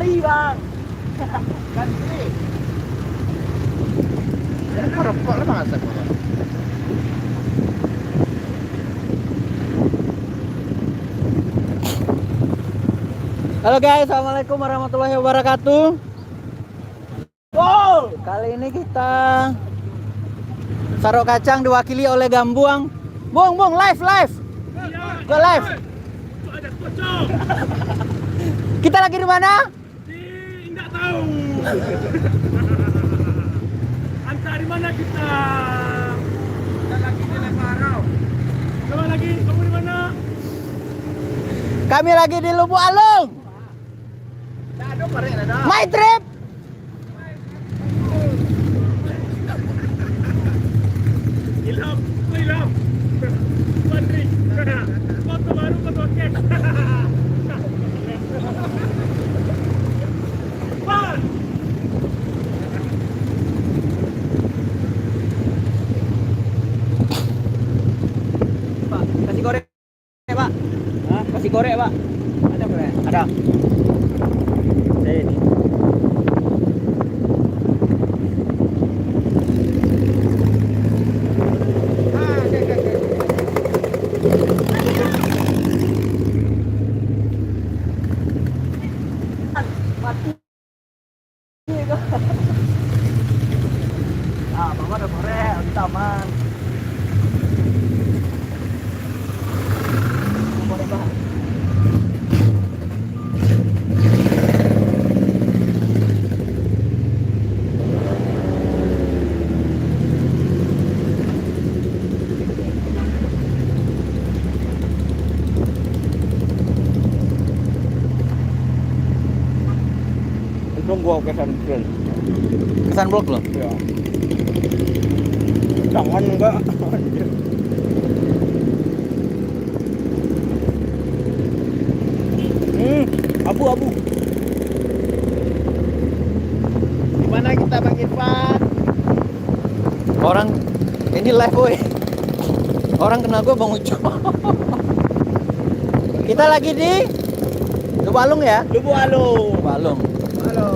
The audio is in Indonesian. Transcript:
lari bang. Ganti. Ya merokok lah masa kok. Halo guys, assalamualaikum warahmatullahi wabarakatuh. Wow, kali ini kita Sarok Kacang diwakili oleh Gambuang. Bung, live. Go live. Kita lagi di mana? Tidak tahu. Entah di mana kita. Kita lagi di Leparau. Kamu lagi? Kamu di mana? Kami lagi di Lubuk Alung. Ada keren ada. My trip. Ilham. Pandri. Foto baru foto kek. Pan. Pak, kasih korek, Pak. Hah? Kasih korek, Pak. Ada korek? Ada. Ini. Mama ada korek, di taman. Korek, Pak. Itu gua kesan keren. Kesan blok loh. Ya. Jangan enggak. Abu. Gimana kita Bang Irfan? Orang ini live boy. Orang kenal gue Bang Uco. Kita lagi di Lubuk Alung ya? Lubuk Alung. Lubuk Alung. Halo.